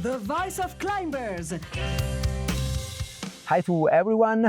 the voice of climbers. Hi to everyone.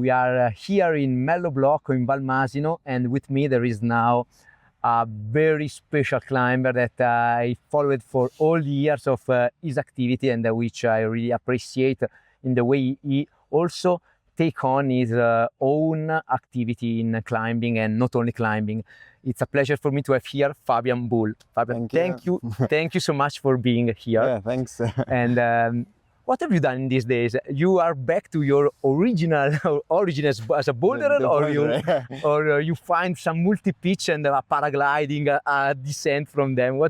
We are here in Mello Blocco in Valmasino, and with me there is now a very special climber that I followed for all the years of his activity, and which I really appreciate in the way he also take on his own activity in climbing, and not only climbing. It's a pleasure for me to have here Fabian Buhl. Fabian, thank you so much for being here. Yeah, thanks. And what have you done in these days? You are back to your original origin as a boulderer, or you find some multi-pitch and paragliding, descent from them?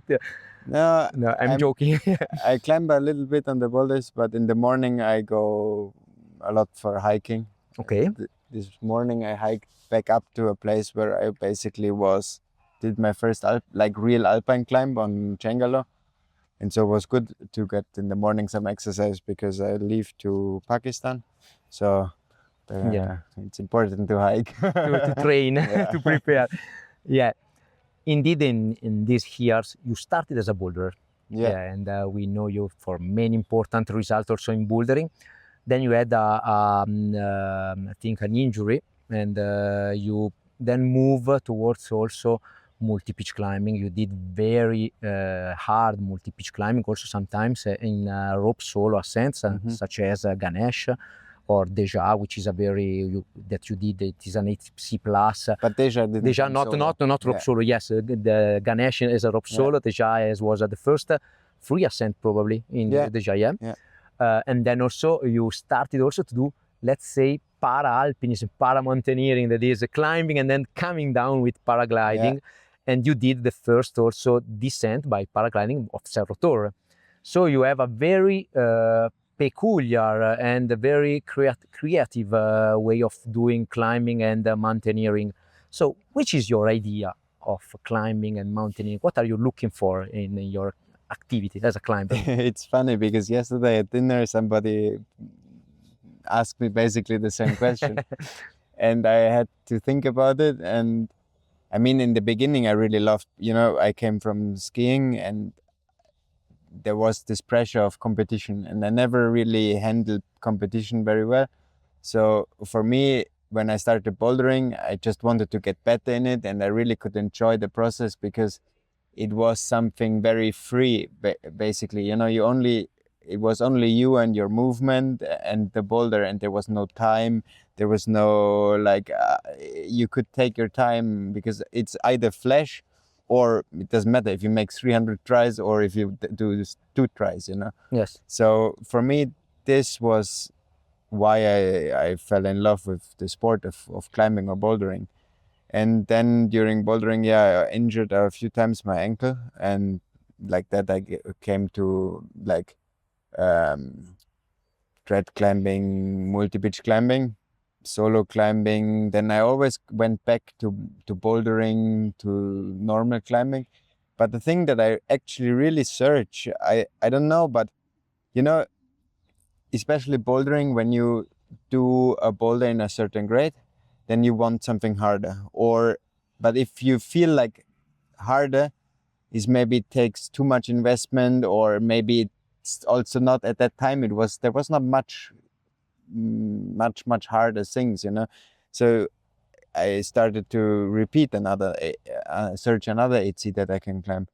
No, I'm joking. I climb a little bit on the boulders, but in the morning I go a lot for hiking. Okay. This morning I hiked back up to a place where I basically did my first real alpine climb on Cengalo. And so it was good to get in the morning some exercise because I leave to Pakistan. So it's important to hike. to train, to prepare. Yeah. Indeed, in these years, you started as a boulderer. Yeah. And we know you for many important results also in bouldering. Then you had, I think, an injury, and you then move towards also multi-pitch climbing. You did very hard multi-pitch climbing, also sometimes in rope solo ascents, such as Ganesh or Deja, which is a that you did. It is an 8C plus. But Deja not rope solo. Yes, the Ganesh is a rope solo. Deja was the first free ascent probably in Deja. Yeah. And then also you started also to do, let's say, para-alpinism, para-mountaineering, that is climbing and then coming down with paragliding. And you did the first also descent by paragliding of Cerro Torre. So you have a very peculiar and very creative way of doing climbing and mountaineering. So which is your idea of climbing and mountaineering? What are you looking for in your activity as a climber? It's funny because yesterday at dinner somebody asked me basically the same question. And I had to think about it. And I mean, in the beginning, I really loved, I came from skiing and there was this pressure of competition and I never really handled competition very well. So for me, when I started bouldering, I just wanted to get better in it and I really could enjoy the process because it was something very free, basically. It was only you and your movement and the boulder, and there was no time. There was no, you could take your time because it's either flash or it doesn't matter if you make 300 tries or if you do just 2 tries, Yes. So for me, this was why I fell in love with the sport of climbing or bouldering. And then during bouldering, I injured a few times my ankle, and like that I came to tread climbing, multi-pitch climbing, solo climbing. Then I always went back to bouldering, to normal climbing. But the thing that I actually really search, I don't know, but especially bouldering, when you do a boulder in a certain grade, then you want something harder. But if you feel like harder is maybe it takes too much investment, or maybe it's also not at that time. There was not much harder things, So I started to repeat search another 8C that I can climb.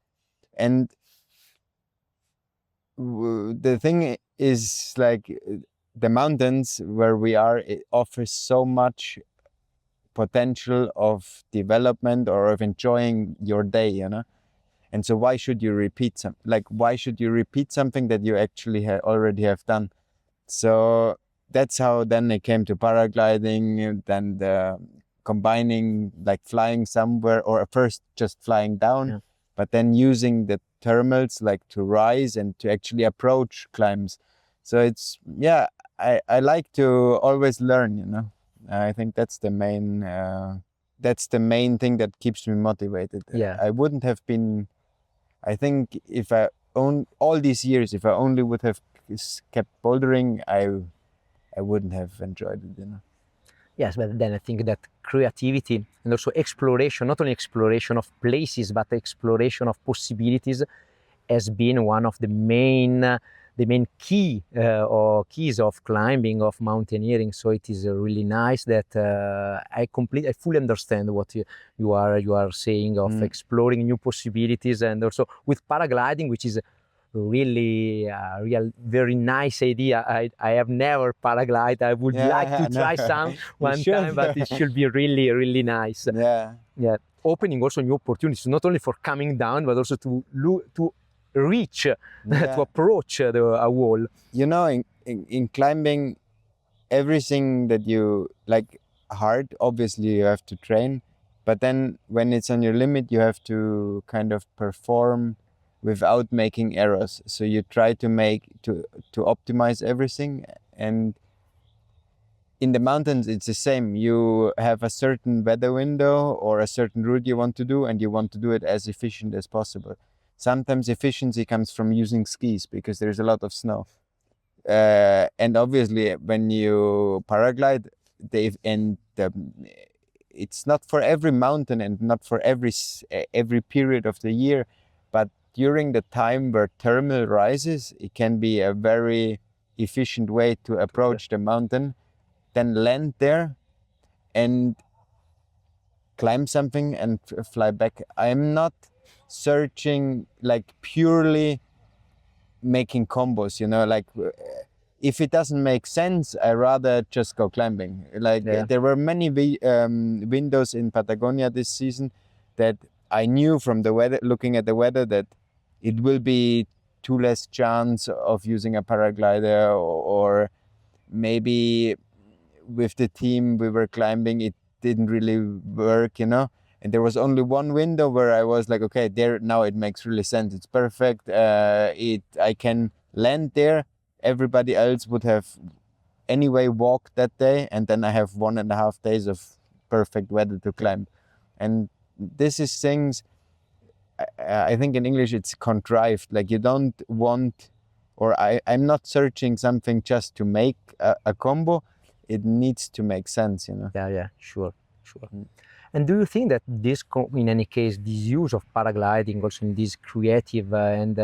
And the thing is, the mountains where we are, it offers so much potential of development or of enjoying your day, And so why should you repeat something that you actually already have done? So that's how then it came to paragliding, then combining flying somewhere, or first just flying down, but then using the thermals to rise and to actually approach climbs. So it's, I like to always learn, I think that's the main thing that keeps me motivated. I wouldn't have been, I think if all these years, if I only would have kept bouldering, I wouldn't have enjoyed it, Yes, but then I think that creativity and also exploration, not only exploration of places, but exploration of possibilities, has been one of the the main key or keys of climbing, of mountaineering. So it is really nice that I fully understand what you are saying of exploring new possibilities, and also with paragliding, which is really real very nice idea. I have never paraglided. I would like to try some one time, but it should be really nice. Yeah, opening also new opportunities, not only for coming down, but also to reach, to approach a wall. You know, in climbing, everything that you like hard, obviously you have to train, but then when it's on your limit, you have to kind of perform without making errors. So you try to optimize everything. And in the mountains, it's the same. You have a certain weather window or a certain route you want to do, and you want to do it as efficient as possible. Sometimes efficiency comes from using skis because there's a lot of snow. And obviously, when you paraglide, it's not for every mountain and not for every period of the year, but during the time where thermal rises, it can be a very efficient way to approach the mountain, then land there and climb something and fly back. I'm not searching like purely making combos, you know, like if it doesn't make sense, I rather just go climbing. Like there were many windows in Patagonia this season that I knew from the weather, looking at the weather, that it will be too less chance of using a paraglider, or maybe with the team we were climbing, it didn't really work, you know. And there was only one window where I was like, okay, there now it makes really sense. It's perfect. I can land there. Everybody else would have anyway walked that day, and then I have 1.5 days of perfect weather to climb. And this is things, I think in English it's contrived. Like you don't want, or I'm not searching something just to make a combo. It needs to make sense, you know. Yeah, sure. And do you think that this, in any case, this use of paragliding also in this creative and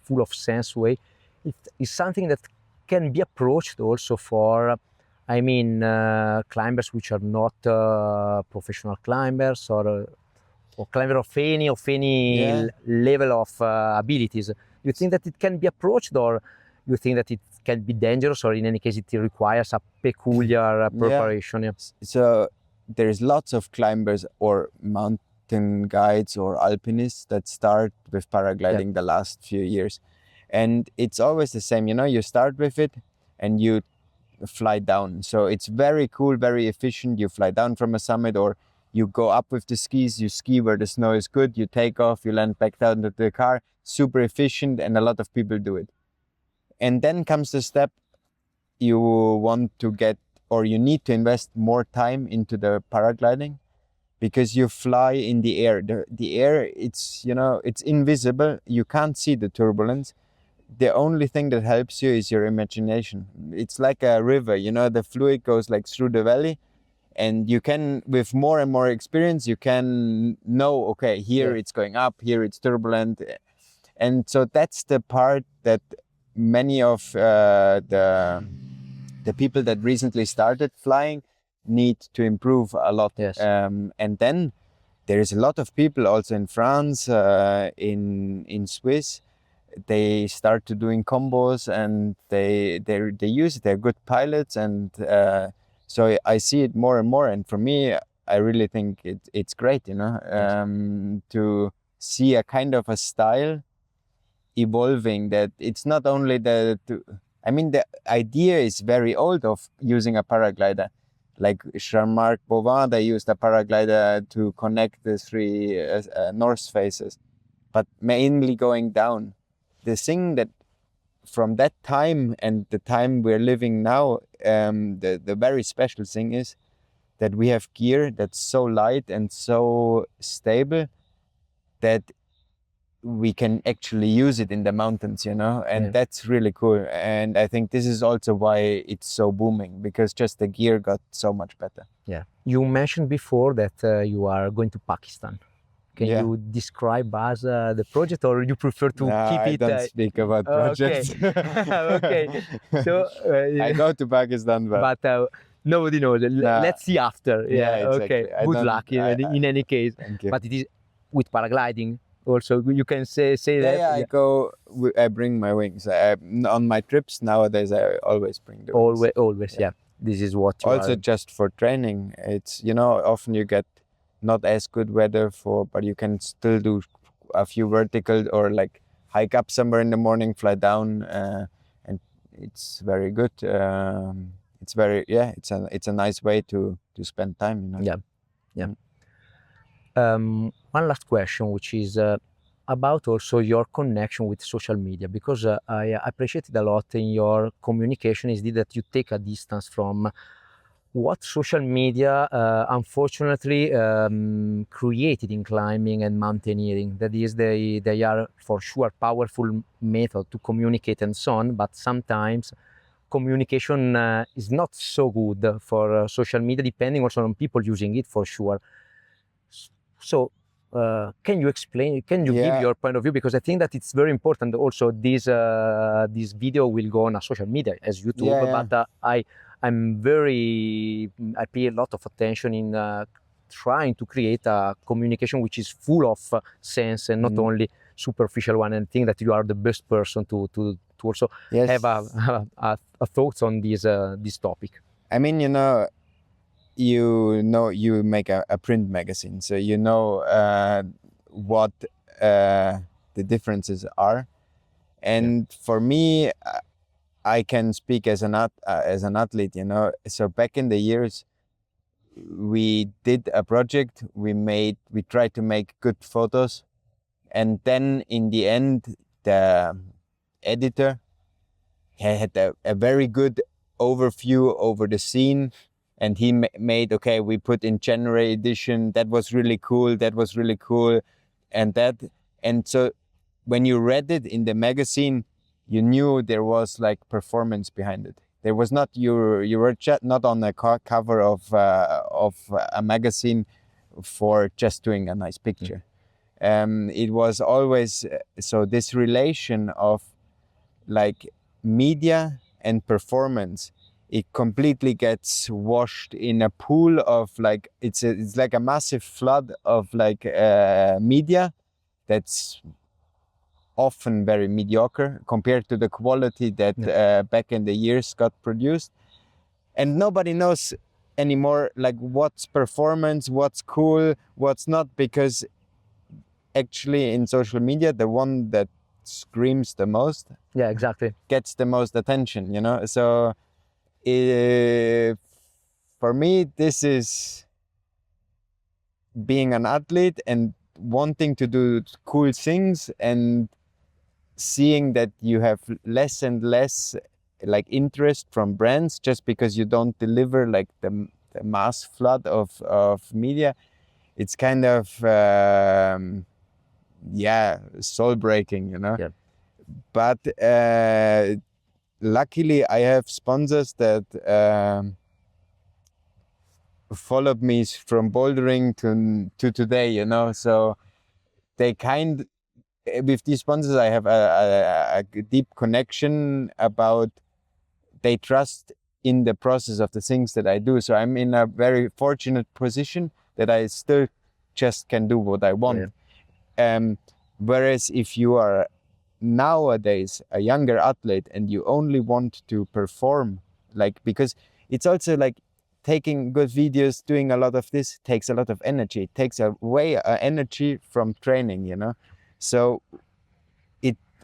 full of sense way, it is something that can be approached also for, I mean, climbers which are not professional climbers, or climber of any level of abilities? Do you think that it can be approached, or you think that it can be dangerous, or in any case it requires a peculiar preparation? Yeah. So there's lots of climbers or mountain guides or alpinists that start with paragliding the last few years. And it's always the same, you know, you start with it and you fly down. So it's very cool, very efficient. You fly down from a summit, or you go up with the skis, you ski where the snow is good, you take off, you land back down to the car, super efficient, and a lot of people do it. And then comes the step, you want to get, or you need to invest more time into the paragliding, because you fly in the air. The air, it's, you know, it's invisible. You can't see the turbulence. The only thing that helps you is your imagination. It's like a river, you know, the fluid goes like through the valley, and you can, with more and more experience, you can know, okay, here it's going up, here it's turbulent. And so that's the part that many of the people that recently started flying need to improve a lot. And then there is a lot of people also in France, in Swiss. They start to doing combos, and they use it. They're good pilots, and so I see it more and more. And for me, I really think it's great, you know, to see a kind of a style evolving, that it's not only the idea is very old of using a paraglider. Like Jean-Marc Boivin, they used a paraglider to connect the three north faces, but mainly going down. The thing that from that time and the time we're living now, the very special thing is that we have gear that's so light and so stable that we can actually use it in the mountains, you know, and that's really cool. And I think this is also why it's so booming, because just the gear got so much better. Yeah. You mentioned before that you are going to Pakistan Can Yeah. you describe us the project, or you prefer to No, keep I it? don't speak about projects. Okay. So I go to Pakistan, but nobody knows. Nah. Let's see after. Yeah, Okay. exactly. I Good don't- luck in any case. thank you. But it is with paragliding also. You can say that. Yeah, I bring my wings. On my trips nowadays, I always bring the wings. Always. Yeah. This is what you Also, are. just for training, it's often you get not as good weather but you can still do a few vertical or like hike up somewhere in the morning, fly down, and it's very good. It's a nice way to spend time. Yeah. One last question, which is about also your connection with social media, because I appreciated a lot in your communication is that you take a distance from what social media unfortunately created in climbing and mountaineering. That is, they are for sure powerful method to communicate and so on, but sometimes communication is not so good for social media, depending also on people using it for sure. So can you explain, can you give your point of view? Because I think that it's very important also this video will go on a social media as YouTube, but I pay a lot of attention in trying to create a communication which is full of sense and not only superficial one, and think that you are the best person to also have a thoughts on this topic. I mean, you make a print magazine, so what the differences are, and for me, I can speak as an athlete. So back in the years, we did a project. We tried to make good photos, and then in the end, the editor had a very good overview over the scene. And he made, we put in January edition, that was really cool, and so when you read it in the magazine, you knew there was like performance behind it. There was not, you were just not on the cover of a magazine for just doing a nice picture. It was always, so this relation of like media and performance, it completely gets washed in a pool of like, it's like a massive flood of like media that's often very mediocre compared to the quality that back in the years got produced. And nobody knows anymore like what's performance, what's cool, what's not, because actually in social media, the one that screams the most gets the most attention, so for me, this is being an athlete and wanting to do cool things and seeing that you have less and less like interest from brands just because you don't deliver like the mass flood of media. It's kind of soul breaking, but luckily I have sponsors that followed me from bouldering to today, so they with these sponsors I have a deep connection about, they trust in the process of the things that I do. So I'm in a very fortunate position that I still just can do what I want. Whereas if you are nowadays a younger athlete and you only want to perform, like, because it's also like taking good videos, doing a lot of this takes a lot of energy. It takes away energy from training, So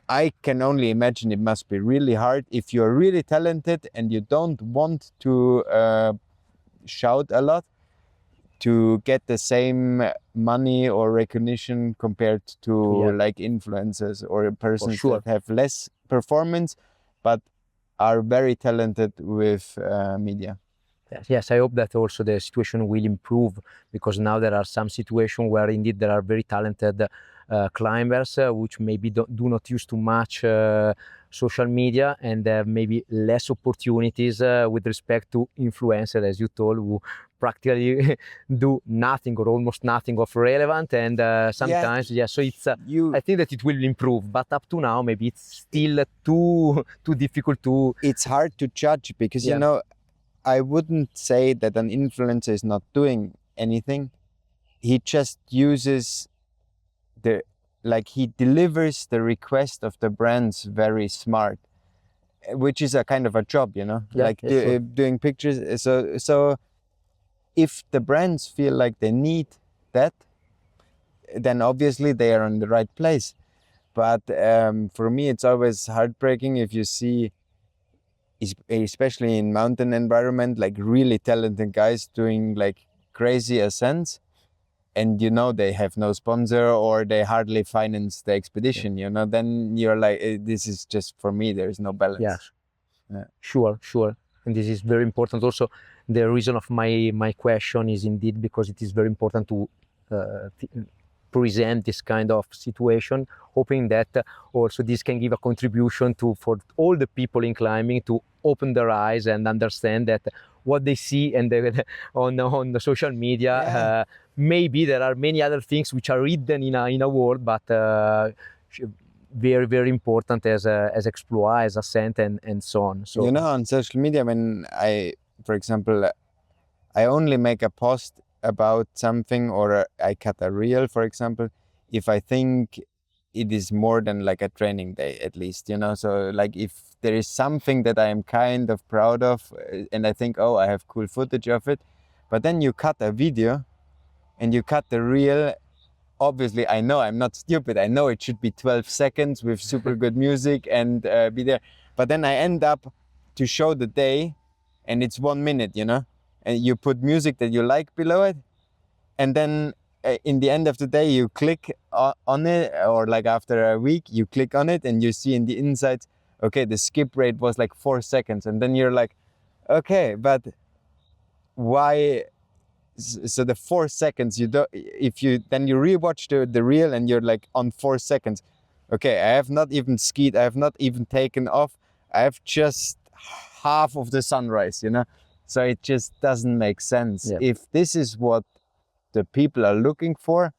I can only imagine it must be really hard if you're really talented and you don't want to shout a lot, to get the same money or recognition compared to like influencers or persons that have less performance but are very talented with media. Yes, I hope that also the situation will improve, because now there are some situations where indeed there are very talented climbers which maybe do not use too much social media and have maybe less opportunities with respect to influencers, as you told, who practically do nothing or almost nothing of relevant, and sometimes so it's I think that it will improve, but up to now maybe it's still too difficult to. It's hard to judge because you know, I wouldn't say that an influencer is not doing anything. He just uses he delivers the request of the brands very smart, which is a kind of a job, you know, doing pictures. So if the brands feel like they need that, then obviously they are in the right place. But for me, it's always heartbreaking if you see, especially in mountain environment, like really talented guys doing like crazy ascents, and you know they have no sponsor or they hardly finance the expedition, you know, then you're like, this is just, for me, there is no balance. Yes. Sure. And this is very important. Also, the reason of my question is indeed because it is very important to present this kind of situation, hoping that also this can give a contribution for all the people in climbing to open their eyes and understand that what they see and on the social media, maybe there are many other things which are hidden in a world, but very, very important as exploit, as ascent, and so on. So, you know, on social media, when for example, I only make a post about something, or I cut a reel, for example, if I think it is more than like a training day, at least, you know. So like if there is something that I am kind of proud of and I think, oh, I have cool footage of it, but then you cut a video and you cut the reel, obviously I know I'm not stupid, I know it should be 12 seconds with super good music and be there, but then I end up to show the day and it's 1 minute, you know, and you put music that you like below it, and then in the end of the day you click on it, or like after a week you click on it and you see in the insights, okay, the skip rate was like 4 seconds, and then you're like, okay, but why? So the 4 seconds, you don't, if you then you rewatch the reel and you're like on 4 seconds, okay, I have not even skied, I have not even taken off, I have just half of the sunrise, you know. So it just doesn't make sense. If this is what the people are looking for,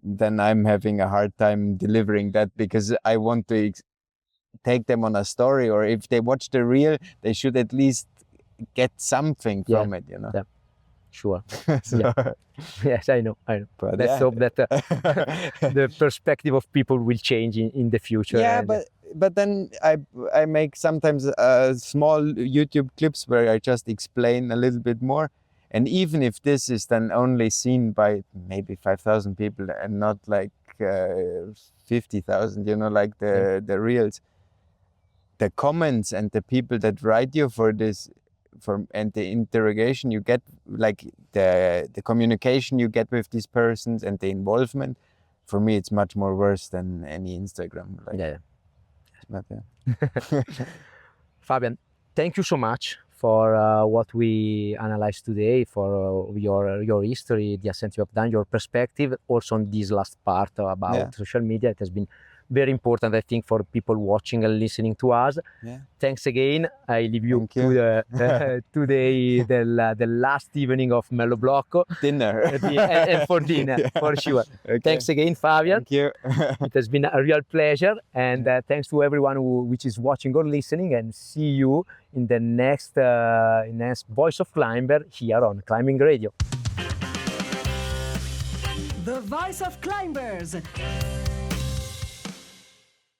then I'm having a hard time delivering that, because I want to take them on a story, or if they watch the reel, they should at least get something from it, you know. Sure. Yes, I know. But let's hope that the perspective of people will change in the future. Yeah, but then I make sometimes small YouTube clips where I just explain a little bit more. And even if this is then only seen by maybe 5,000 people and not like 50,000, you know, like the reels, the comments and the people that write you for this, and the interrogation you get, like the communication you get with these persons and the involvement, for me it's much more worse than any Instagram. Like, but, Fabian, thank you so much for what we analyzed today, for your history, the ascent you have done, your perspective, also on this last part about social media. It has been very important, I think, for people watching and listening to us. Thanks again. I leave you to today, the last evening of Mello Blocco. Dinner. and for dinner, for sure. Okay. Thanks again, Fabian. Thank you. It has been a real pleasure. And thanks to everyone which is watching or listening, and see you in the next Voice of Climber here on Climbing Radio. The Voice of Climbers.